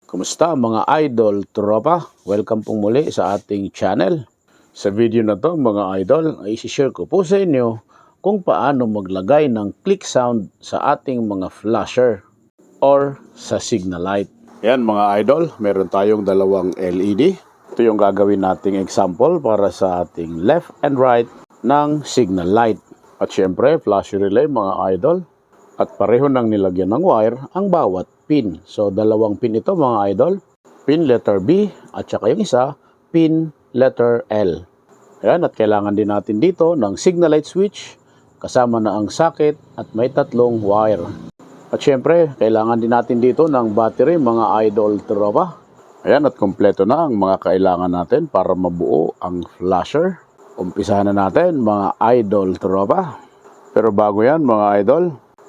Kumusta mga idol, tropa? Welcome pong muli sa ating channel. Sa video na to mga idol, ay isi-share ko po sa inyo kung paano maglagay ng click sound sa ating mga flasher or sa signal light. Yan mga idol, meron tayong dalawang LED. Ito yung gagawin nating example para sa ating left and right ng signal light. At syempre, flasher relay mga idol. At pareho nang nilagyan ng wire ang bawat pin. So, dalawang pin ito mga idol. Pin letter B at saka yung isa, pin letter L. Ayan, at kailangan din natin dito ng signal light switch kasama na ang socket at may tatlong wire. At syempre, kailangan din natin dito ng battery mga idol tropa. Ayan, at kompleto na ang mga kailangan natin para mabuo ang flasher. Umpisahan na natin mga idol tropa. Pero bago yan mga idol,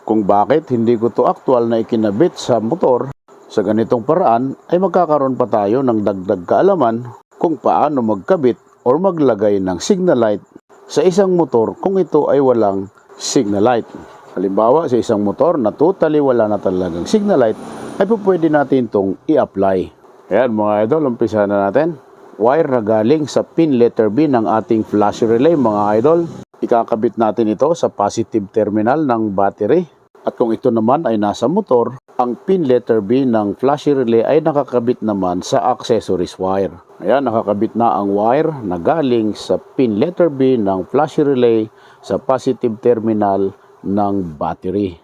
kung bakit hindi ko to actual na ikinabit sa motor sa ganitong paraan ay magkakaroon pa tayo ng dagdag kaalaman kung paano magkabit or maglagay ng signal light sa isang motor kung ito ay walang signal light. Halimbawa sa isang motor na totally wala na talagang signal light ay pwede natin itong i-apply. Ayan mga idol, umpisa na natin. Wire na galing sa pin letter B ng ating flash relay mga idol. Ikakabit natin ito sa positive terminal ng battery. At kung ito naman ay nasa motor, ang pin letter B ng flash relay ay nakakabit naman sa accessories wire. Ayan, nakakabit na ang wire na galing sa pin letter B ng flash relay sa positive terminal ng battery.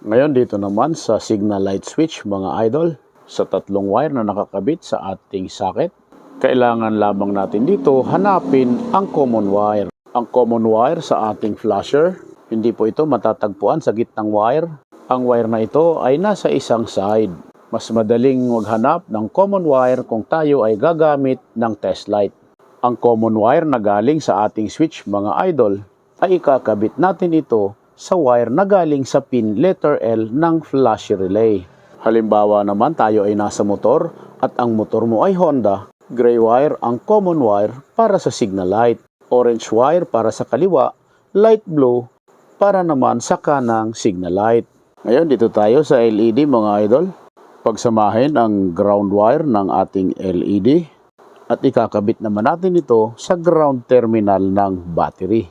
Ngayon dito naman sa signal light switch mga idol, sa tatlong wire na nakakabit sa ating socket, kailangan lamang natin dito hanapin ang common wire. Ang common wire sa ating flasher, hindi po ito matatagpuan sa gitnang wire. Ang wire na ito ay nasa isang side. Mas madaling maghanap ng common wire kung tayo ay gagamit ng test light. Ang common wire na galing sa ating switch mga idol ay ikakabit natin ito sa wire na galing sa pin letter L ng flash relay. Halimbawa naman tayo ay nasa motor at ang motor mo ay Honda, gray wire ang common wire para sa signal light, orange wire para sa kaliwa, light blue para naman sa kanang signal light. Ngayon dito tayo sa LED mga idol. Pagsamahin ang ground wire ng ating LED at ikakabit naman natin ito sa ground terminal ng battery.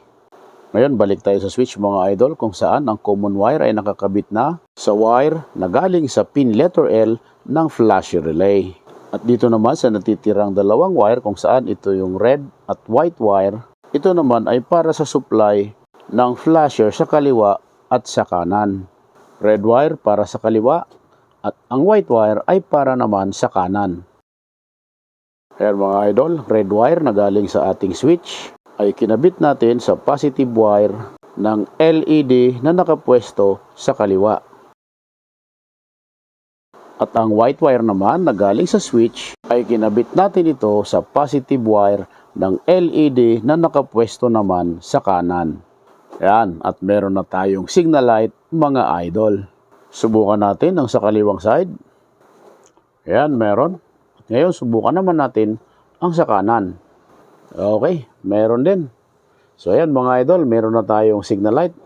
Ngayon balik tayo sa switch mga idol kung saan ang common wire ay nakakabit na sa wire na galing sa pin letter L ng flash relay. At dito naman sa natitirang dalawang wire kung saan ito yung red at white wire, ito naman ay para sa supply ng flasher sa kaliwa at sa kanan. Red wire para sa kaliwa at ang white wire ay para naman sa kanan. Ayan mga idol, red wire na galing sa ating switch ay kinabit natin sa positive wire ng LED na nakapwesto sa kaliwa. At ang white wire naman na galing sa switch ay kinabit natin ito sa positive wire ng LED na nakapwesto naman sa kanan. Ayan, at meron na tayong signal light mga idol. Subukan natin ang sa kaliwang side. Ayan, meron. Ngayon, subukan naman natin ang sa kanan. Okay, meron din. So ayan mga idol, meron na tayong signal light.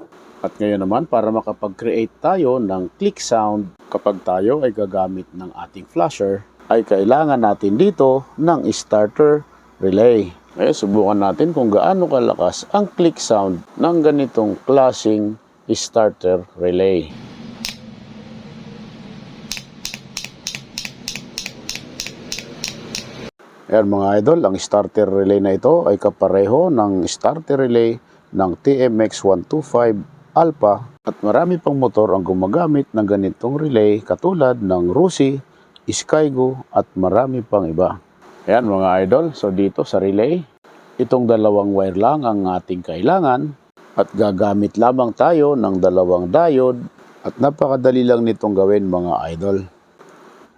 At ngayon naman, para makapag-create tayo ng click sound kapag tayo ay gagamit ng ating flasher, ay kailangan natin dito ng starter relay. Ngayon, subukan natin kung gaano kalakas ang click sound ng ganitong klaseng starter relay. Ayan mga idol, ang starter relay na ito ay kapareho ng starter relay ng TMX 125 Alpha at marami pang motor ang gumagamit ng ganitong relay katulad ng Rusi, Skygo at marami pang iba. Ayan mga idol, so dito sa relay, itong dalawang wire lang ang ating kailangan at gagamit lamang tayo ng dalawang diode at napakadali lang nitong gawin mga idol.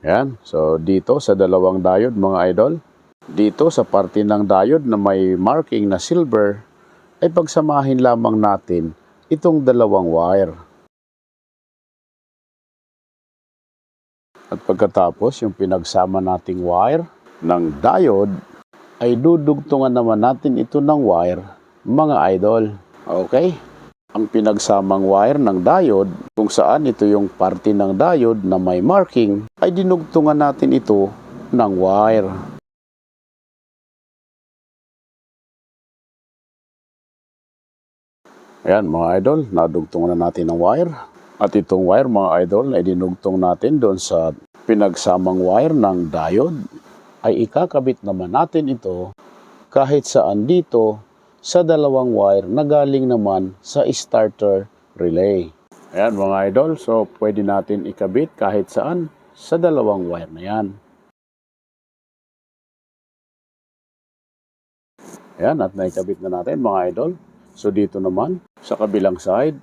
Ayan, so dito sa dalawang diode mga idol, dito sa parte ng diode na may marking na silver ay pagsamahin lamang natin itong dalawang wire. At pagkatapos yung pinagsama nating wire ng diode ay dudugtungan naman natin ito ng wire mga idol. Okay? Ang pinagsamang wire ng diode kung saan ito yung parte ng diode na may marking, ay dinugtungan natin ito ng wire. Ayan mga idol, nadugtungan na natin ng wire. At itong wire mga idol ay dinugtong natin doon sa pinagsamang wire ng diode, ay ikakabit naman natin ito kahit saan dito sa dalawang wire na galing naman sa starter relay. Ayan mga idol, so pwede natin ikabit kahit saan sa dalawang wire na yan. Ayan, at naikabit na natin mga idol. So dito naman sa kabilang side,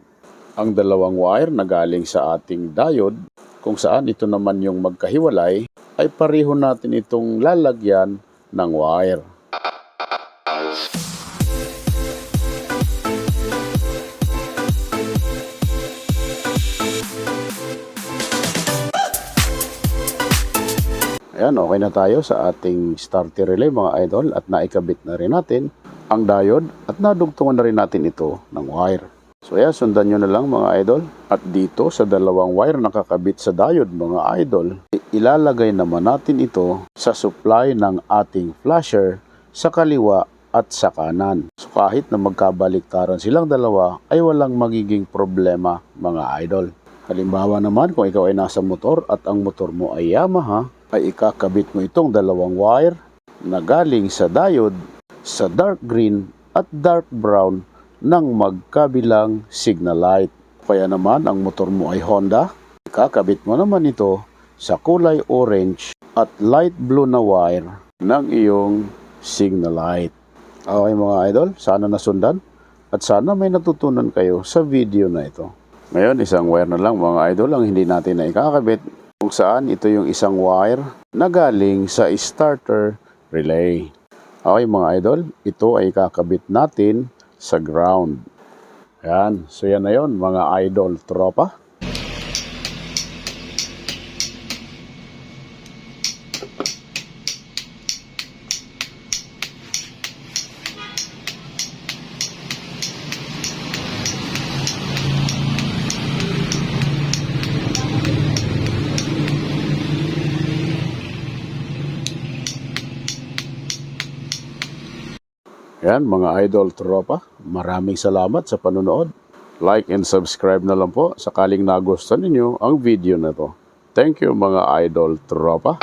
ang dalawang wire na galing sa ating diode, kung saan ito naman yung magkahiwalay, ay pareho natin itong lalagyan ng wire. Ayan, okay na tayo sa ating starter relay mga idol, at naikabit na rin natin ang diode at nadugtungan na rin natin ito ng wire. So ayan, sundan nyo na lang mga idol. At dito sa dalawang wire nakakabit sa diode mga idol, ilalagay naman natin ito sa supply ng ating flasher sa kaliwa at sa kanan. So kahit na magkabaliktaran silang dalawa ay walang magiging problema mga idol. Halimbawa naman kung ikaw ay nasa motor at ang motor mo ay Yamaha, ay ikakabit mo itong dalawang wire na galing sa diode sa dark green at dark brown ng magkabilang signal light. Kaya naman ang motor mo ay Honda, ikakabit mo naman ito sa kulay orange at light blue na wire ng iyong signal light. Okay mga idol, sana nasundan at sana may natutunan kayo sa video na ito. Ngayon, isang wire na lang mga idol ang hindi natin na ikakabit, kung saan ito yung isang wire na galing sa starter relay. Okay mga idol, ito ay kakabit natin sa ground. Ayan, so yan na yun mga idol tropa. Yan mga idol tropa, maraming salamat sa panonood. Like and subscribe na lang po sakaling nagustuhan ninyo ang video na to. Thank you mga idol tropa.